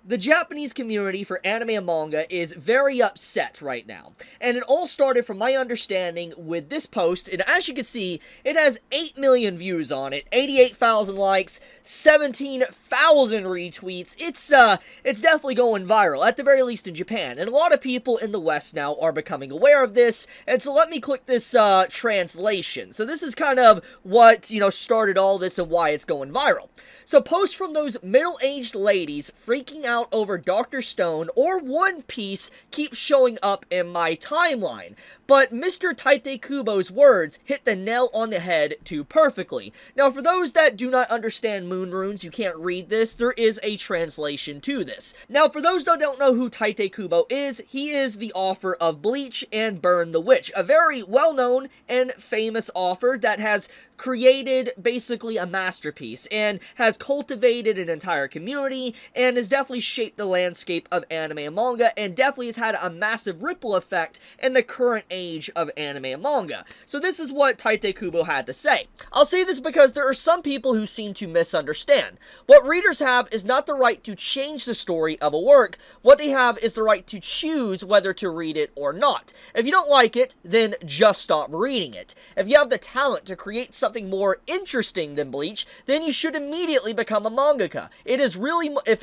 The Japanese community for anime and manga is very upset right now, and it all started from my understanding with this post, and as you can see, it has 8 million views on it, 88,000 likes, 17,000 retweets. It's definitely going viral, at the very least in Japan, and a lot of people in the West now are becoming aware of this, and so let me click this translation. So this is kind of what, started all this and why it's going viral. So posts from those middle-aged ladies freaking out over Dr. Stone or One Piece keep showing up in my timeline. But Mr. Tite Kubo's words hit the nail on the head too perfectly. Now, for those that do not understand moon runes, you can't read this, there is a translation to this. Now, for those that don't know who Tite Kubo is, he is the author of Bleach and Burn the Witch, a very well-known and famous author that has created basically a masterpiece and has cultivated an entire community and has definitely shaped the landscape of anime and manga and definitely has had a massive ripple effect in the current age of anime and manga. So this is what Tite Kubo had to say. I'll say this because there are some people who seem to misunderstand. What readers have is not the right to change the story of a work. What they have is the right to choose whether to read it or not. If you don't like it, then just stop reading it. If you have the talent to create something more interesting than Bleach, then you should immediately become a mangaka. If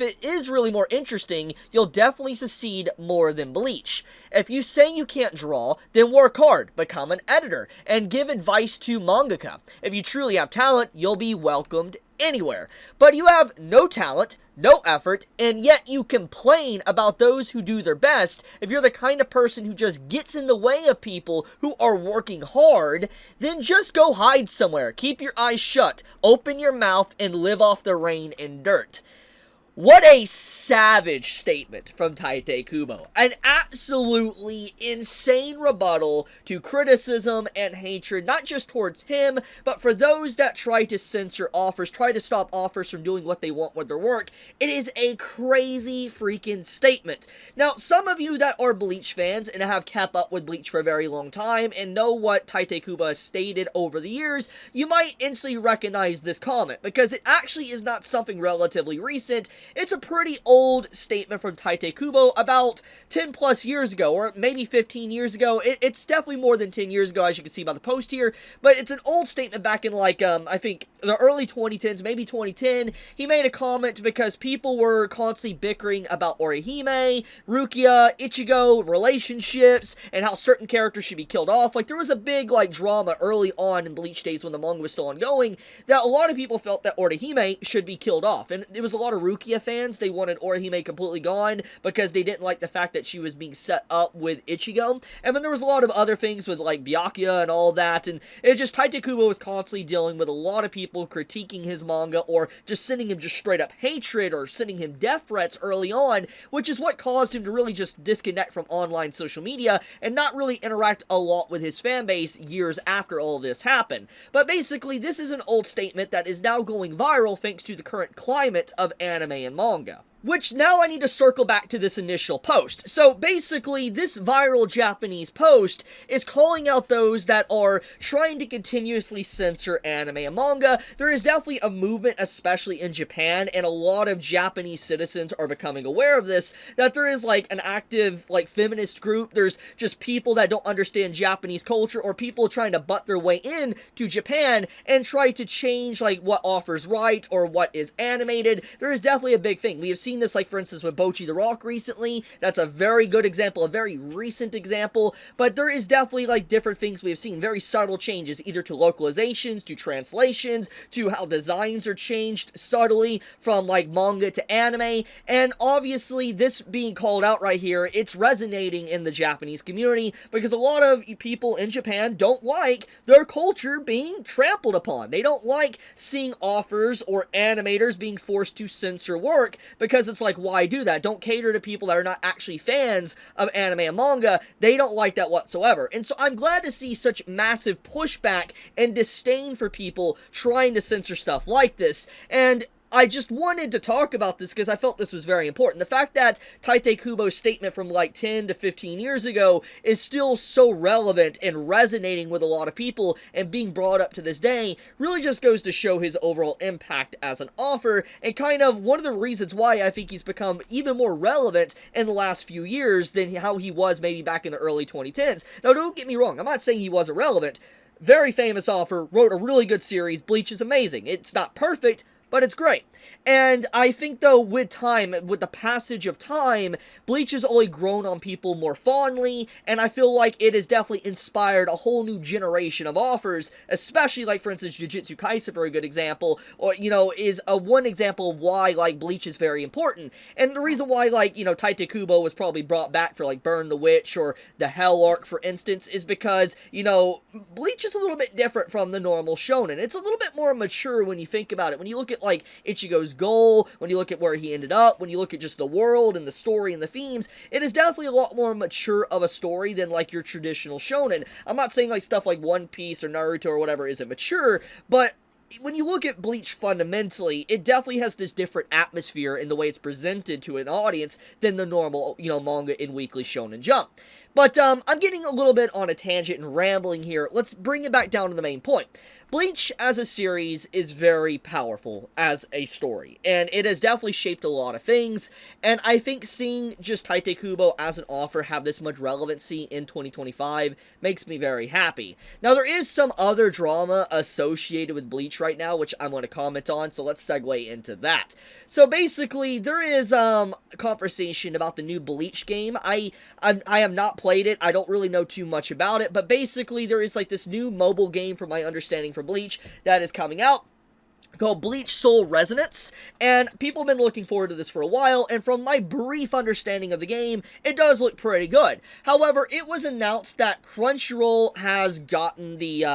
it is really more interesting, you'll definitely succeed more than Bleach. If you say you can't draw, then work hard, become an editor, and give advice to mangaka. If you truly have talent, you'll be welcomed anywhere. But you have no talent, no effort, and yet you complain about those who do their best. If you're the kind of person who just gets in the way of people who are working hard, then just go hide somewhere. Keep your eyes shut, open your mouth, and live off the rain and dirt. What a savage statement from Tite Kubo. An absolutely insane rebuttal to criticism and hatred, not just towards him, but for those that try to censor authors, try to stop authors from doing what they want with their work. It is a crazy freaking statement. Now, some of you that are Bleach fans and have kept up with Bleach for a very long time and know what Tite Kubo has stated over the years, you might instantly recognize this comment, because it actually is not something relatively recent. It's a pretty old statement from Tite Kubo about 10 plus years ago, or maybe 15 years ago. It's definitely more than 10 years ago, as you can see by the post here, but it's an old statement back in, like, I think the early 2010s, maybe 2010. He made a comment because people were constantly bickering about Orihime, Rukia, Ichigo, relationships, and how certain characters should be killed off. Like, there was a big, like, drama early on in Bleach days when the manga was still ongoing, that a lot of people felt that Orihime should be killed off, and there was a lot of Rukia fans. They wanted Orihime completely gone because they didn't like the fact that she was being set up with Ichigo. And then there was a lot of other things with, like, Byakuya and all that, and it just, Tite Kubo was constantly dealing with a lot of people critiquing his manga or just sending him just straight up hatred or sending him death threats early on, which is what caused him to really just disconnect from online social media and not really interact a lot with his fan base years after all this happened. But basically, this is an old statement that is now going viral thanks to the current climate of anime and manga. Which, now I need to circle back to this initial post. So basically, this viral Japanese post is calling out those that are trying to continuously censor anime and manga. There is definitely a movement, especially in Japan, and a lot of Japanese citizens are becoming aware of this, that there is, like, an active, like, feminist group. There's just people that don't understand Japanese culture, or people trying to butt their way in to Japan and try to change, like, what offers right or what is animated. There is definitely a big thing. We have seen this, like, for instance, with Bocchi the Rock recently. That's a very good example, a very recent example, but there is definitely, like, different things we have seen, very subtle changes, either to localizations, to translations, to how designs are changed subtly from, like, manga to anime, and obviously, this being called out right here, it's resonating in the Japanese community, because a lot of people in Japan don't like their culture being trampled upon. They don't like seeing authors or animators being forced to censor work, because it's like, why do that? Don't cater to people that are not actually fans of anime and manga. They don't like that whatsoever. And so I'm glad to see such massive pushback and disdain for people trying to censor stuff like this. And I just wanted to talk about this because I felt this was very important. The fact that Tite Kubo's statement from like 10 to 15 years ago is still so relevant and resonating with a lot of people and being brought up to this day really just goes to show his overall impact as an author, and kind of one of the reasons why I think he's become even more relevant in the last few years than how he was maybe back in the early 2010s. Now, don't get me wrong, I'm not saying he wasn't relevant. Very famous author, wrote a really good series. Bleach is amazing. It's not perfect, but it's great. And I think, though, with time, with the passage of time, Bleach has only grown on people more fondly, and I feel like it has definitely inspired a whole new generation of authors, especially, like, for instance, Jujutsu Kaisen, a very good example, or, you know, is a one example of why, like, Bleach is very important. And the reason why, like, you know, Tite Kubo was probably brought back for, like, Burn the Witch or the Hell Arc, for instance, is because, you know, Bleach is a little bit different from the normal shonen. It's a little bit more mature when you think about it. When you look at, like, Ichigo's goal, when you look at where he ended up, when you look at just the world and the story and the themes, it is definitely a lot more mature of a story than like your traditional shonen. I'm not saying like stuff like One Piece or Naruto or whatever isn't mature, but when you look at Bleach fundamentally, it definitely has this different atmosphere in the way it's presented to an audience than the normal, you know, manga in Weekly Shonen Jump. But, I'm getting a little bit on a tangent and rambling here. Let's bring it back down to the main point. Bleach, as a series, is very powerful as a story, and it has definitely shaped a lot of things, and I think seeing just Tite Kubo as an author have this much relevancy in 2025 makes me very happy. Now, there is some other drama associated with Bleach right now, which I'm going to comment on, so let's segue into that. So, basically, there is, a conversation about the new Bleach game. I have not played it, I don't really know too much about it, but basically, there is, like, this new mobile game, from my understanding, for Bleach that is coming out called Bleach Soul Resonance, and people have been looking forward to this for a while, and from my brief understanding of the game, it does look pretty good. However, it was announced that Crunchyroll has gotten the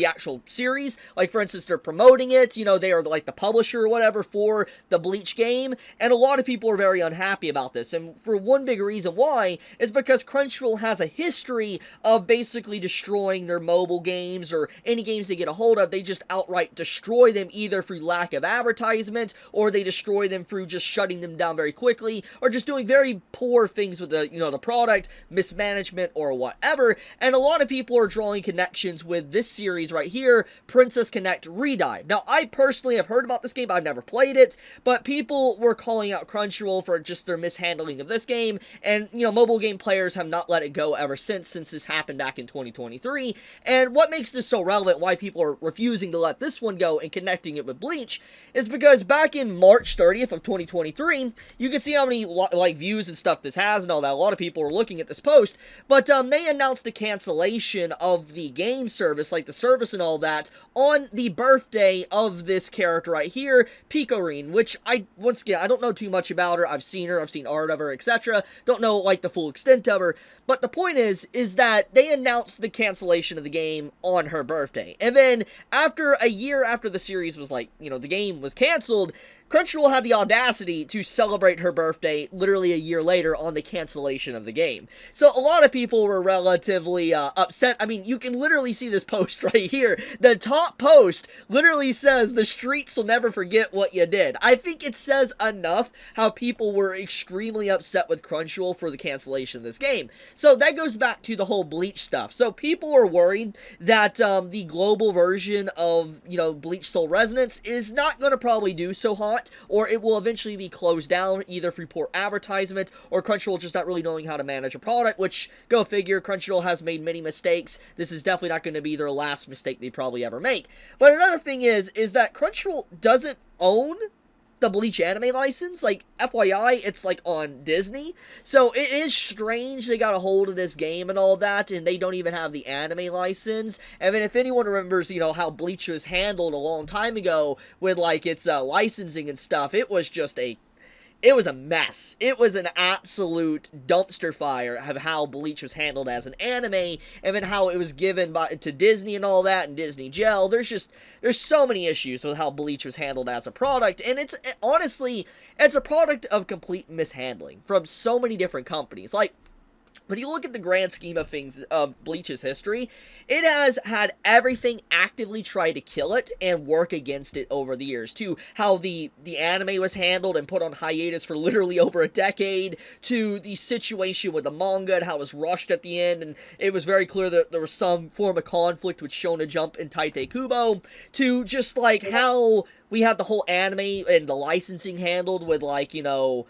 actual series. Like, for instance, they're promoting it, you know, they are like the publisher or whatever for the Bleach game, and a lot of people are very unhappy about this, and for one big reason why is because Crunchyroll has a history of basically destroying their mobile games, or any games they get a hold of, they just outright destroy them, either through lack of advertisement, or they destroy them through just shutting them down very quickly, or just doing very poor things with the, you know, the product, mismanagement, or whatever. And a lot of people are drawing connections with this series right here, Princess Connect Redive. Now, I personally have heard about this game, I've never played it, but people were calling out Crunchyroll for just their mishandling of this game, and, you know, mobile game players have not let it go ever since this happened back in 2023, and what makes this so relevant, why people are refusing to let this one go and connecting it with Bleach, is because back in March 30th of 2023, you can see how many, like, views and stuff this has and all that. A lot of people are looking at this post, but, they announced the cancellation of the game service, like the service and all that, on the birthday of this character right here, Picorine, which once again, I don't know too much about her. I've seen art of her, etc. Don't know, like, the full extent of her, but the point is that they announced the cancellation of the game on her birthday, and then after a year after the series was, like, you know, the game was canceled, Crunchyroll had the audacity to celebrate her birthday literally a year later on the cancellation of the game. So a lot of people were relatively upset. I mean, you can literally see this post right here. The top post literally says, "The streets will never forget what you did." I think it says enough how people were extremely upset with Crunchyroll for the cancellation of this game. So that goes back to the whole Bleach stuff. So people are worried that the global version of, you know, Bleach Soul Resonance is not going to probably do so hot, or it will eventually be closed down, either through poor advertisement, or Crunchyroll just not really knowing how to manage a product, which, go figure, Crunchyroll has made many mistakes. This is definitely not going to be their last mistake they probably ever make. But another thing is that Crunchyroll doesn't own the Bleach anime license. Like, FYI, it's, like, on Disney, so it is strange they got a hold of this game and all that, and they don't even have the anime license. And then if anyone remembers, you know, how Bleach was handled a long time ago with, like, its licensing and stuff, it was just it was a mess. It was an absolute dumpster fire of how Bleach was handled as an anime, and then how it was given to Disney and all that, and Disney Gel. There's so many issues with how Bleach was handled as a product, and honestly, it's a product of complete mishandling from so many different companies. Like, when you look at the grand scheme of things of Bleach's history, it has had everything actively try to kill it and work against it over the years. To how the anime was handled and put on hiatus for literally over a decade, to the situation with the manga and how it was rushed at the end, and it was very clear that there was some form of conflict with Shona Jump and Tite Kubo, to just like how we had the whole anime and the licensing handled with, like, you know,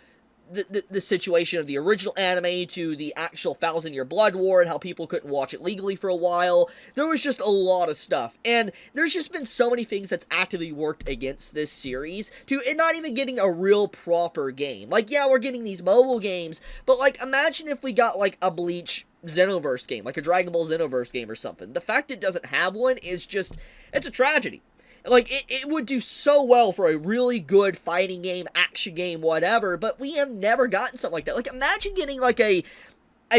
the situation of the original anime to the actual Thousand Year Blood War and how people couldn't watch it legally for a while. There was just a lot of stuff, and there's just been so many things that's actively worked against this series to it not even getting a real proper game. Like, yeah, we're getting these mobile games, but like, imagine if we got like a Bleach Xenoverse game, like a Dragon Ball Xenoverse game or something. The fact it doesn't have one is just, it's a tragedy. Like, it would do so well for a really good fighting game, action game, whatever, but we have never gotten something like that. Like, imagine getting, like, a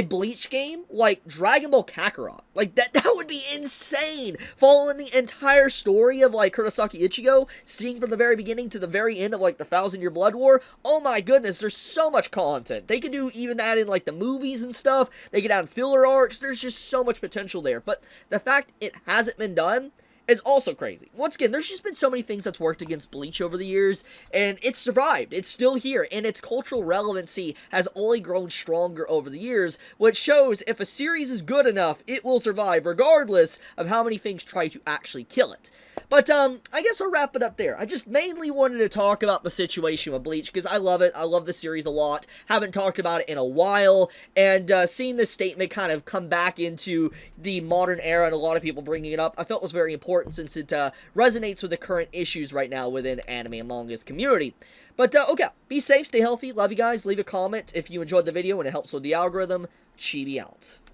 Bleach game like Dragon Ball Kakarot. Like, that would be insane! Following the entire story of, like, Kurosaki Ichigo, seeing from the very beginning to the very end of, like, the Thousand Year Blood War. Oh my goodness, there's so much content. They could do, even add in, like, the movies and stuff. They could add filler arcs. There's just so much potential there. But the fact it hasn't been done is also crazy. Once again, there's just been so many things that's worked against Bleach over the years, and it's survived. It's still here, and its cultural relevancy has only grown stronger over the years, which shows if a series is good enough, it will survive, regardless of how many things try to actually kill it. But, I guess I'll wrap it up there. I just mainly wanted to talk about the situation with Bleach, because I love it. I love the series a lot. Haven't talked about it in a while, and seeing this statement kind of come back into the modern era, and a lot of people bringing it up, I felt was very important, since it resonates with the current issues right now within anime and manga's community. But, okay, be safe, stay healthy, love you guys, leave a comment if you enjoyed the video and it helps with the algorithm. Chibi out.